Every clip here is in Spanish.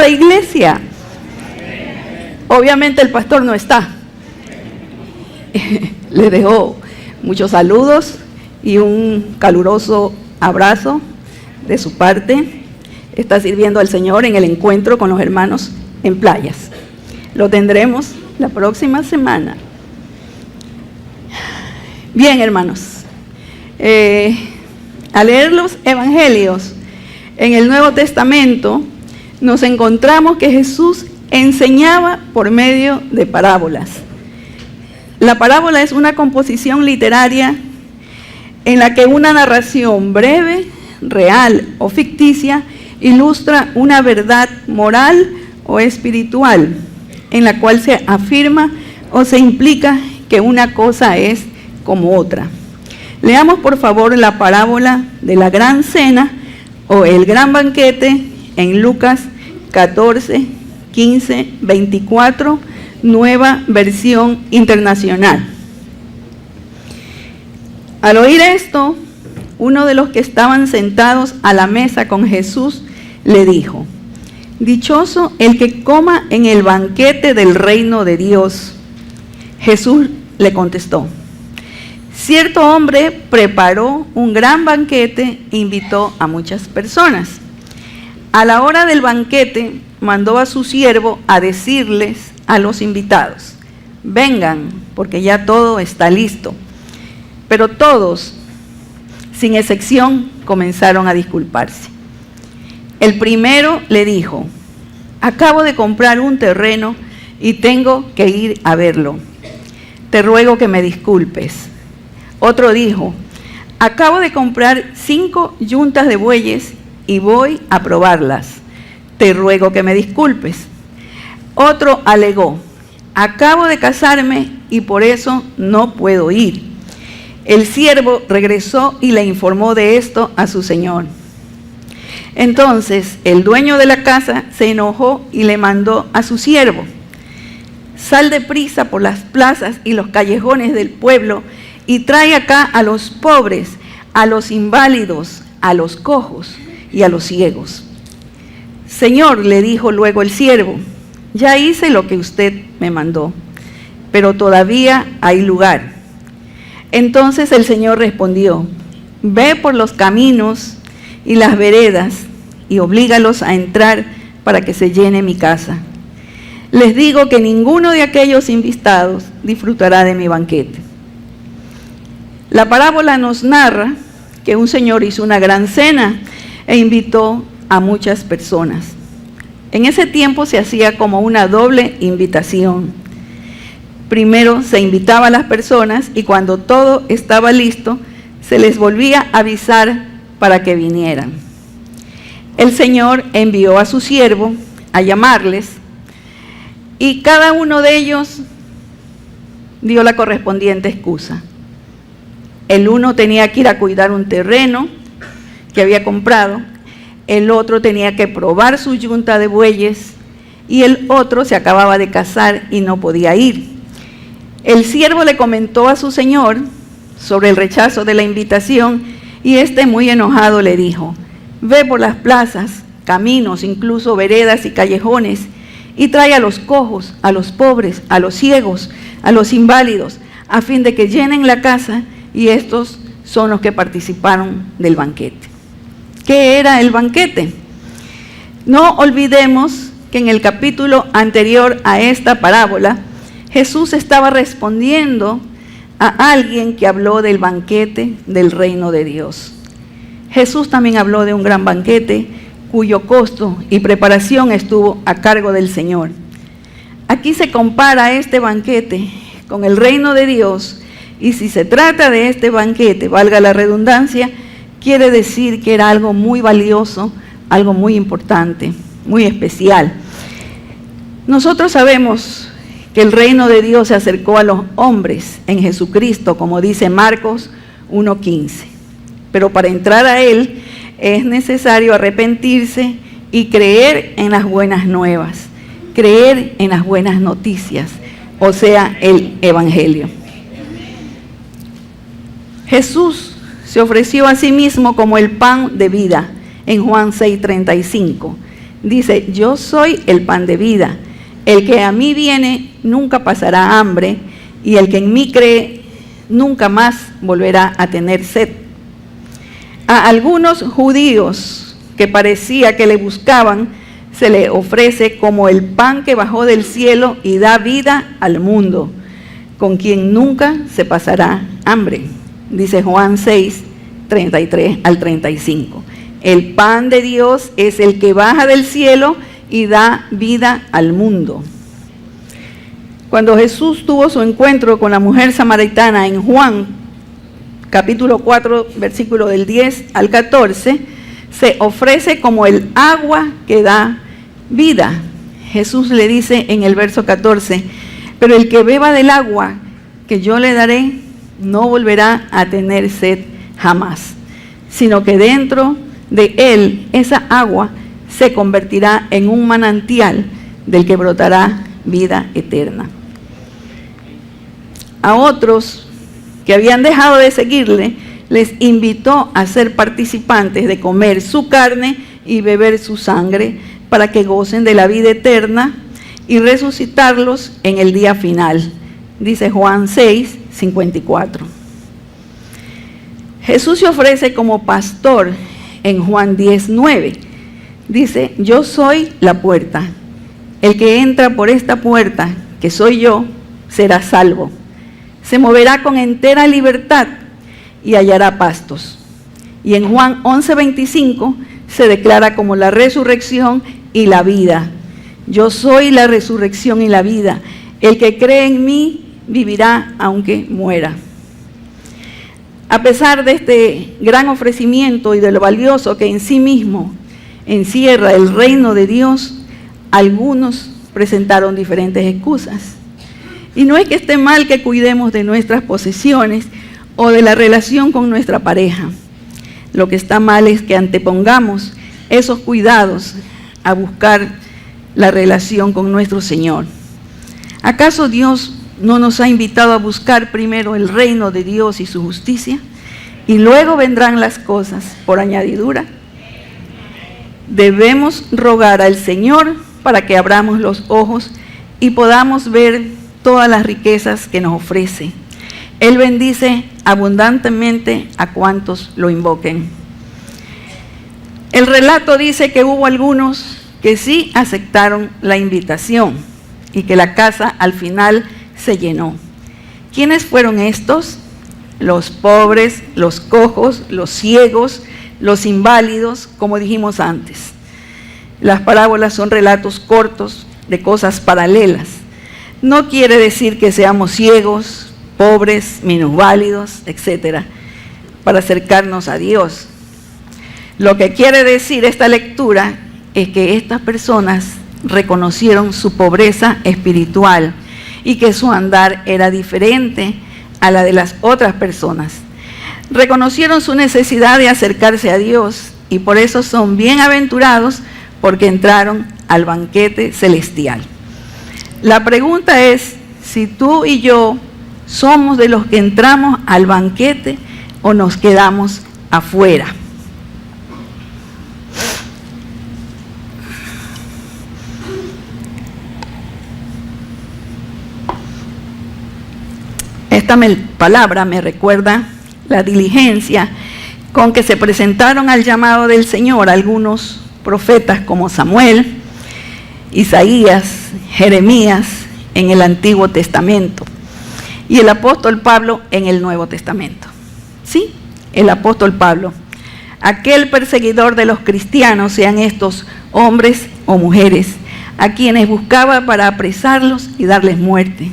esta iglesia. Obviamente el pastor no está. Le dejo muchos saludos y un caluroso abrazo de su parte. Está sirviendo al Señor en el encuentro con los hermanos en Playas. Lo tendremos la próxima semana. Bien, hermanos, al leer los evangelios en el Nuevo Testamento, nos encontramos que Jesús enseñaba por medio de parábolas. La parábola es una composición literaria en la que una narración breve, real o ficticia ilustra una verdad moral o espiritual, en la cual se afirma o se implica que una cosa es como otra. Leamos por favor la parábola de la gran cena o el gran banquete en Lucas 14, 15, 24, Nueva Versión Internacional. Al oír esto, uno de los que estaban sentados a la mesa con Jesús le dijo: dichoso el que coma en el banquete del reino de Dios. Jesús le contestó: cierto hombre preparó un gran banquete e invitó a muchas personas. A la hora del banquete mandó a su siervo a decirles a los invitados: vengan, porque ya todo está listo. Pero todos, sin excepción, comenzaron a disculparse. El primero le dijo: acabo de comprar un terreno y tengo que ir a verlo. Te ruego que me disculpes. Otro dijo: acabo de comprar 5 yuntas de bueyes y voy a probarlas. Te ruego que me disculpes. Otro alegó: acabo de casarme y por eso no puedo ir. El siervo regresó y le informó de esto a su señor. Entonces el dueño de la casa se enojó y le mandó a su siervo: sal deprisa por las plazas y los callejones del pueblo y trae acá a los pobres, a los inválidos, a los cojos y a los ciegos. Señor, le dijo luego el siervo, ya hice lo que usted me mandó, pero todavía hay lugar. Entonces el Señor respondió: ve por los caminos y las veredas y oblígalos a entrar para que se llene mi casa. Les digo que ninguno de aquellos invitados disfrutará de mi banquete. La parábola nos narra que un señor hizo una gran cena e invitó a muchas personas. En ese tiempo se hacía como una doble invitación. Primero se invitaba a las personas y cuando todo estaba listo, se les volvía a avisar para que vinieran. El Señor envió a su siervo a llamarles y cada uno de ellos dio la correspondiente excusa. El uno tenía que ir a cuidar un terreno que había comprado, el otro tenía que probar su yunta de bueyes y el otro se acababa de casar y no podía ir. El siervo le comentó a su señor sobre el rechazo de la invitación y este, muy enojado, le dijo: ve por las plazas, caminos, incluso veredas y callejones y trae a los cojos, a los pobres, a los ciegos, a los inválidos, a fin de que llenen la casa, y estos son los que participaron del banquete. ¿Qué era el banquete? No olvidemos que en el capítulo anterior a esta parábola, Jesús estaba respondiendo a alguien que habló del banquete del reino de Dios. Jesús también habló de un gran banquete cuyo costo y preparación estuvo a cargo del Señor. Aquí se compara este banquete con el reino de Dios, y si se trata de este banquete, valga la redundancia, quiere decir que era algo muy valioso, algo muy importante, muy especial. Nosotros sabemos que el reino de Dios se acercó a los hombres en Jesucristo, como dice Marcos 1:15. Pero para entrar a Él es necesario arrepentirse y creer en las buenas nuevas, creer en las buenas noticias, o sea, el Evangelio. Jesús se ofreció a sí mismo como el pan de vida en Juan 6:35. Dice, yo soy el pan de vida. El que a mí viene nunca pasará hambre, y el que en mí cree nunca más volverá a tener sed. A algunos judíos que parecía que le buscaban, se le ofrece como el pan que bajó del cielo y da vida al mundo, con quien nunca se pasará hambre. Dice Juan 6, 33 al 35. El pan de Dios es el que baja del cielo y da vida al mundo. Cuando Jesús tuvo su encuentro con la mujer samaritana en Juan, capítulo 4, versículo del 10 al 14, se ofrece como el agua que da vida. Jesús le dice en el verso 14, pero el que beba del agua que yo le daré, no volverá a tener sed jamás, sino que dentro de él esa agua se convertirá en un manantial del que brotará vida eterna. A otros que habían dejado de seguirle, les invitó a ser participantes de comer su carne y beber su sangre, para que gocen de la vida eterna y resucitarlos en el día final. Dice Juan 6, 54. Jesús se ofrece como pastor en Juan 10, 9. Dice, yo soy la puerta. El que entra por esta puerta, que soy yo, será salvo. Se moverá con entera libertad y hallará pastos. Y en Juan 11, 25 se declara como la resurrección y la vida. Yo soy la resurrección y la vida. El que cree en mí vivirá aunque muera. A pesar de este gran ofrecimiento y de lo valioso que en sí mismo encierra el reino de Dios, algunos presentaron diferentes excusas. Y no es que esté mal que cuidemos de nuestras posesiones o de la relación con nuestra pareja. Lo que está mal es que antepongamos esos cuidados a buscar la relación con nuestro Señor. ¿Acaso Dios no nos ha invitado a buscar primero el reino de Dios y su justicia? Y luego vendrán las cosas por añadidura. Debemos rogar al Señor para que abramos los ojos y podamos ver todas las riquezas que nos ofrece. Él bendice abundantemente a cuantos lo invoquen. El relato dice que hubo algunos que sí aceptaron la invitación y que la casa al final se llenó. ¿Quiénes fueron estos? Los pobres, los cojos, los ciegos, los inválidos, como dijimos antes. Las parábolas son relatos cortos de cosas paralelas. No quiere decir que seamos ciegos, pobres, minusválidos, etcétera, para acercarnos a Dios. Lo que quiere decir esta lectura es que estas personas reconocieron su pobreza espiritual y que su andar era diferente a la de las otras personas. Reconocieron su necesidad de acercarse a Dios y por eso son bienaventurados, porque entraron al banquete celestial. La pregunta es si tú y yo somos de los que entramos al banquete o nos quedamos afuera. Esta palabra me recuerda la diligencia con que se presentaron al llamado del Señor algunos profetas como Samuel, Isaías, Jeremías en el Antiguo Testamento y el apóstol Pablo en el Nuevo Testamento. Sí, el apóstol Pablo, aquel perseguidor de los cristianos, sean estos hombres o mujeres, a quienes buscaba para apresarlos y darles muerte.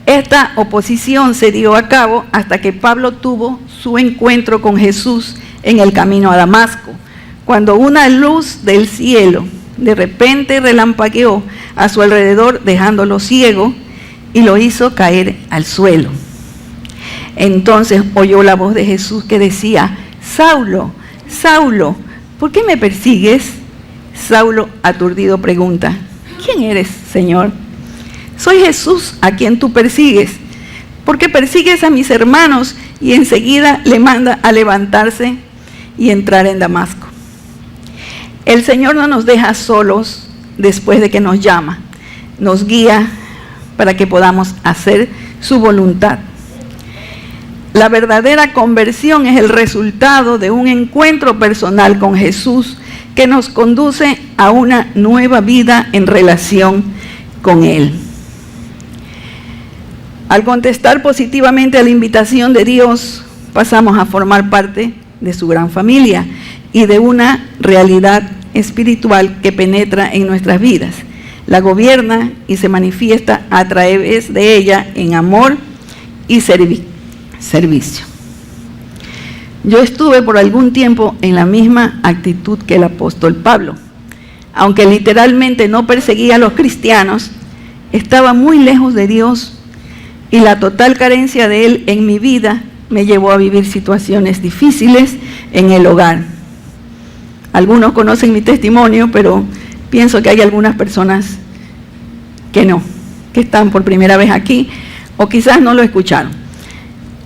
Esta oposición se dio a cabo hasta que Pablo tuvo su encuentro con Jesús en el camino a Damasco, cuando una luz del cielo de repente relampagueó a su alrededor, dejándolo ciego, y lo hizo caer al suelo. Entonces oyó la voz de Jesús que decía: Saulo, Saulo, ¿por qué me persigues? Saulo, aturdido, pregunta: ¿quién eres, Señor? Soy Jesús, a quien tú persigues. ¿Por qué persigues a mis hermanos? Y enseguida le manda a levantarse y entrar en Damasco. El Señor no nos deja solos después de que nos llama, nos guía para que podamos hacer su voluntad. La verdadera conversión es el resultado de un encuentro personal con Jesús que nos conduce a una nueva vida en relación con Él. Al contestar positivamente a la invitación de Dios, pasamos a formar parte de su gran familia y de una realidad espiritual que penetra en nuestras vidas, la gobierna y se manifiesta a través de ella en amor y servicio. Yo estuve por algún tiempo en la misma actitud que el apóstol Pablo. Aunque literalmente no perseguía a los cristianos, estaba muy lejos de Dios y la total carencia de Él en mi vida me llevó a vivir situaciones difíciles en el hogar. Algunos conocen mi testimonio, pero pienso que hay algunas personas que no, que están por primera vez aquí o quizás no lo escucharon.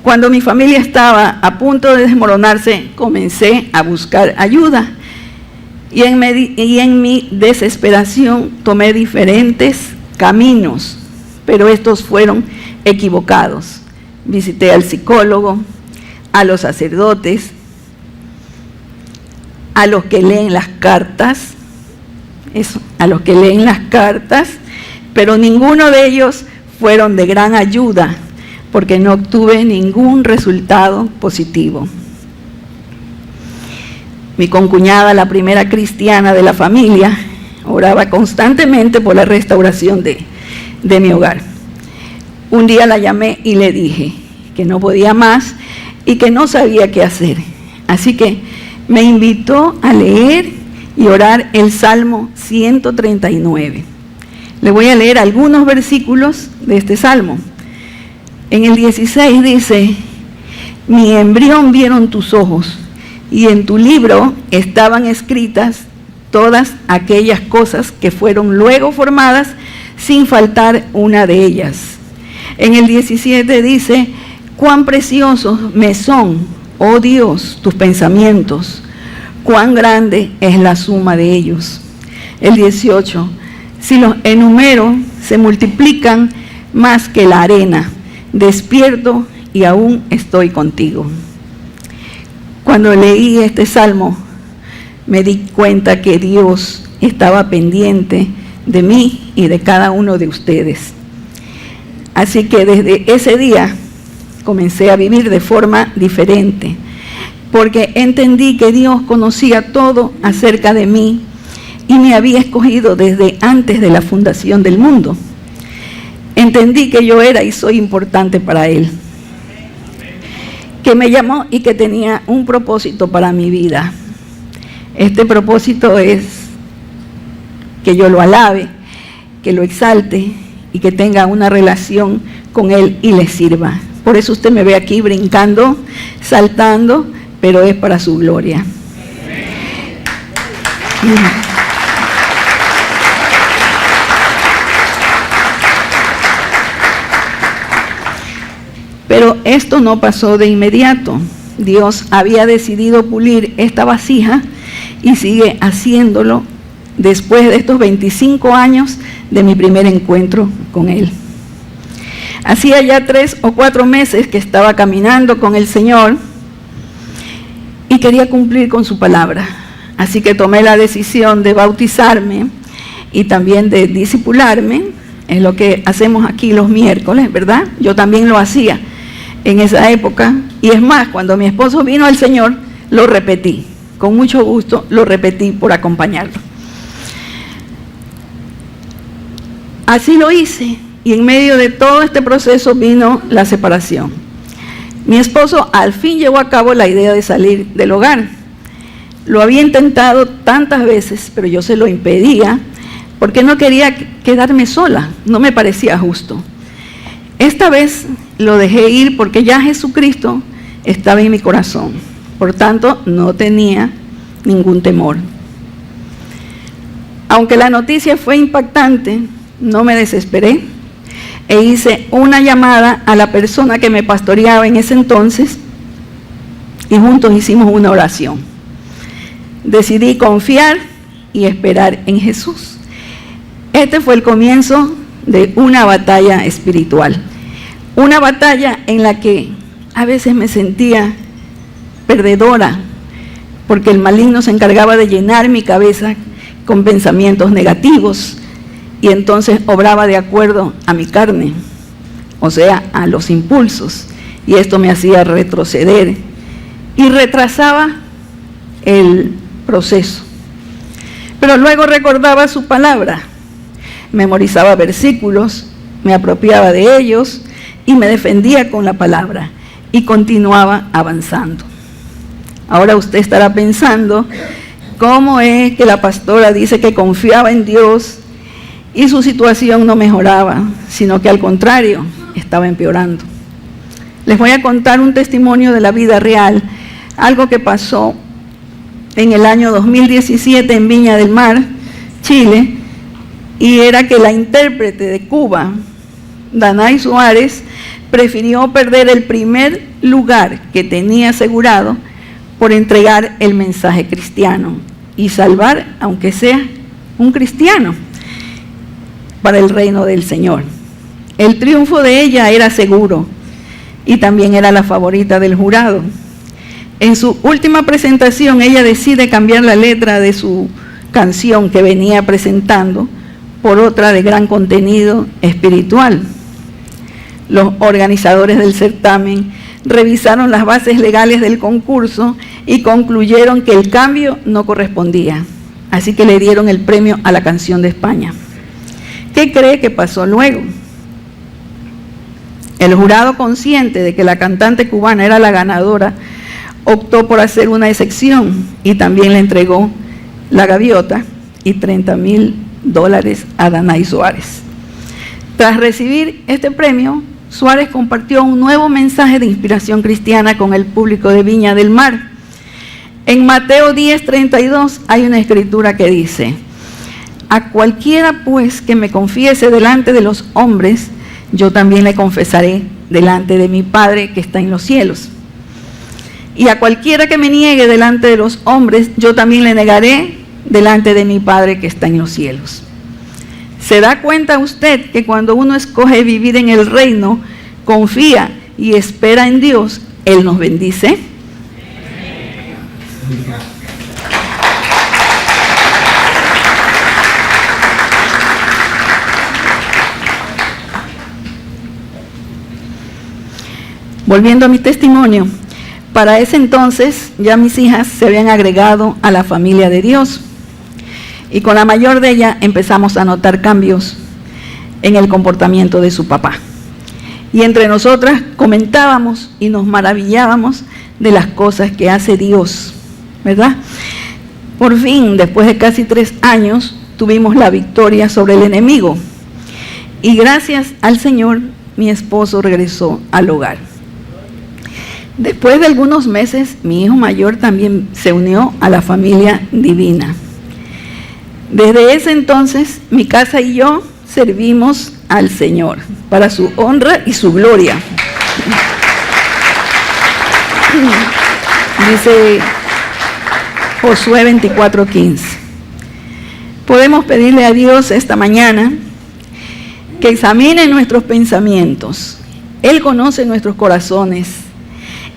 Cuando mi familia estaba a punto de desmoronarse, comencé a buscar ayuda y en mi desesperación tomé diferentes caminos, pero estos fueron equivocados. Visité al psicólogo, a los sacerdotes, a los que leen las cartas, pero ninguno de ellos fueron de gran ayuda, porque no obtuve ningún resultado positivo. Mi concuñada, la primera cristiana de la familia, oraba constantemente por la restauración de mi hogar. Un día la llamé y le dije que no podía más y que no sabía qué hacer. Así que me invitó a leer y orar el Salmo 139. Le voy a leer algunos versículos de este Salmo. En el 16 dice: mi embrión vieron tus ojos, y en tu libro estaban escritas todas aquellas cosas que fueron luego formadas, sin faltar una de ellas. En el 17 dice: cuán preciosos me son, oh Dios, tus pensamientos, cuán grande es la suma de ellos. El 18: si los enumero, se multiplican más que la arena. Despierto y aún estoy contigo. Cuando leí este salmo, me di cuenta que Dios estaba pendiente de mí y de cada uno de ustedes. Así que desde ese día comencé a vivir de forma diferente, porque entendí que Dios conocía todo acerca de mí y me había escogido desde antes de la fundación del mundo. Entendí que yo era y soy importante para Él, que me llamó y que tenía un propósito para mi vida. Este propósito es que yo lo alabe, que lo exalte y que tenga una relación con Él y le sirva. Por eso usted me ve aquí brincando, saltando, pero es para su gloria. Pero esto no pasó de inmediato. Dios había decidido pulir esta vasija y sigue haciéndolo después de estos 25 años de mi primer encuentro con Él. Hacía ya 3 o 4 meses que estaba caminando con el Señor y quería cumplir con su palabra. Así que tomé la decisión de bautizarme y también de discipularme. Es lo que hacemos aquí los miércoles, ¿verdad? Yo también lo hacía en esa época, y es más, cuando mi esposo vino al Señor, lo repetí, con mucho gusto lo repetí por acompañarlo. Así lo hice, y en medio de todo este proceso vino la separación. Mi esposo al fin llevó a cabo la idea de salir del hogar. Lo había intentado tantas veces, pero yo se lo impedía, porque no quería quedarme sola, no me parecía justo. Esta vez lo dejé ir porque ya Jesucristo estaba en mi corazón. Por tanto, no tenía ningún temor. Aunque la noticia fue impactante, no me desesperé e hice una llamada a la persona que me pastoreaba en ese entonces y juntos hicimos una oración. Decidí confiar y esperar en Jesús. Este fue el comienzo de una batalla espiritual. Una batalla en la que a veces me sentía perdedora, porque el maligno se encargaba de llenar mi cabeza con pensamientos negativos y entonces obraba de acuerdo a mi carne, o sea, a los impulsos, y esto me hacía retroceder y retrasaba el proceso. Pero luego recordaba su palabra, memorizaba versículos, me apropiaba de ellos y me defendía con la palabra y continuaba avanzando. Ahora usted estará pensando, ¿cómo es que la pastora dice que confiaba en Dios y su situación no mejoraba, sino que al contrario, estaba empeorando? Les voy a contar un testimonio de la vida real, algo que pasó en el año 2017 en Viña del Mar, Chile, y era que la intérprete de Cuba, Danay Suárez, prefirió perder el primer lugar que tenía asegurado por entregar el mensaje cristiano y salvar, aunque sea un cristiano, para el reino del Señor. El triunfo de ella era seguro y también era la favorita del jurado. En su última presentación, ella decide cambiar la letra de su canción que venía presentando por otra de gran contenido espiritual. Los organizadores del certamen revisaron las bases legales del concurso y concluyeron que el cambio no correspondía. Así que le dieron el premio a la canción de España. ¿Qué cree que pasó luego? El jurado, consciente de que la cantante cubana era la ganadora, optó por hacer una excepción y también le entregó la gaviota y $30,000 a Danay Suárez. Tras recibir este premio, Suárez compartió un nuevo mensaje de inspiración cristiana con el público de Viña del Mar. En Mateo 10:32 hay una escritura que dice: a cualquiera pues que me confiese delante de los hombres, yo también le confesaré delante de mi Padre que está en los cielos. Y a cualquiera que me niegue delante de los hombres, yo también le negaré delante de mi Padre que está en los cielos. ¿Se da cuenta usted que cuando uno escoge vivir en el reino, confía y espera en Dios, Él nos bendice? Volviendo a mi testimonio, para ese entonces ya mis hijas se habían agregado a la familia de Dios. Y con la mayor de ellas empezamos a notar cambios en el comportamiento de su papá. Y entre nosotras comentábamos y nos maravillábamos de las cosas que hace Dios, ¿verdad? Por fin, después de casi 3 años, tuvimos la victoria sobre el enemigo. Y gracias al Señor, mi esposo regresó al hogar. Después de algunos meses, mi hijo mayor también se unió a la familia divina. Desde ese entonces, mi casa y yo servimos al Señor para su honra y su gloria. Dice Josué 24:15. Podemos pedirle a Dios esta mañana que examine nuestros pensamientos. Él conoce nuestros corazones.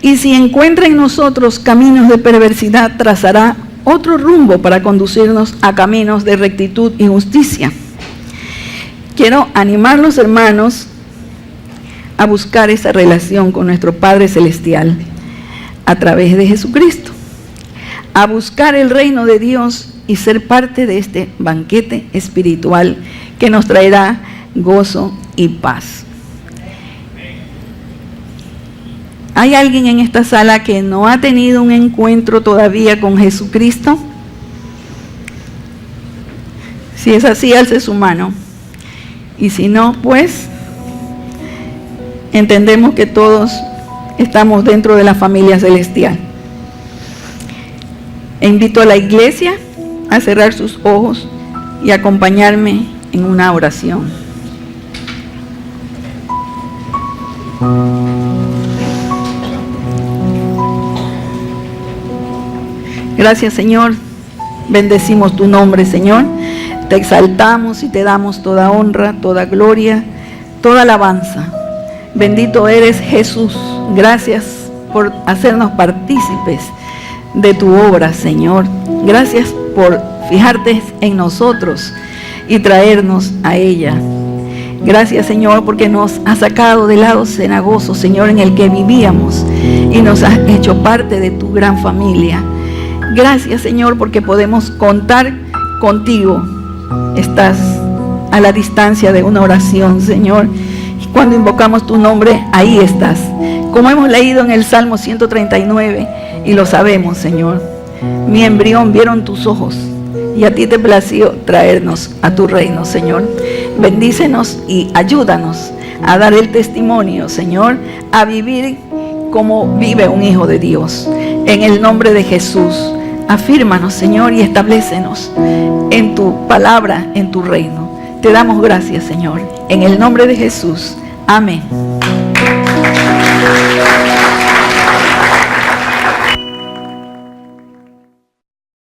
Y si encuentra en nosotros caminos de perversidad, trazará otro rumbo para conducirnos a caminos de rectitud y justicia. Quiero animar a los hermanos a buscar esa relación con nuestro Padre Celestial a través de Jesucristo, a buscar el reino de Dios y ser parte de este banquete espiritual que nos traerá gozo y paz. ¿Hay alguien en esta sala que no ha tenido un encuentro todavía con Jesucristo? Si es así, alce su mano. Y si no, pues entendemos que todos estamos dentro de la familia celestial. E invito a la iglesia a cerrar sus ojos y acompañarme en una oración. Gracias, Señor, Bendecimos tu nombre, Señor. Te exaltamos y te damos toda honra, toda gloria, toda alabanza. Bendito eres, Jesús. Gracias por hacernos partícipes de tu obra, Señor. Gracias por fijarte en nosotros y traernos a ella. Gracias, Señor, porque nos has sacado del lado cenagoso, Señor, en el que vivíamos, y nos has hecho parte de tu gran familia. Gracias, Señor, porque podemos contar contigo. Estás a la distancia de una oración, Señor. Y cuando invocamos tu nombre, ahí estás. Como hemos leído en el Salmo 139, y lo sabemos, Señor. Mi embrión vieron tus ojos, y a ti te plació traernos a tu reino, Señor. Bendícenos y ayúdanos a dar el testimonio, Señor, a vivir como vive un hijo de Dios. En el nombre de Jesús, afírmanos, Señor, y establécenos en tu palabra, en tu reino. Te damos gracias, Señor. En el nombre de Jesús. Amén.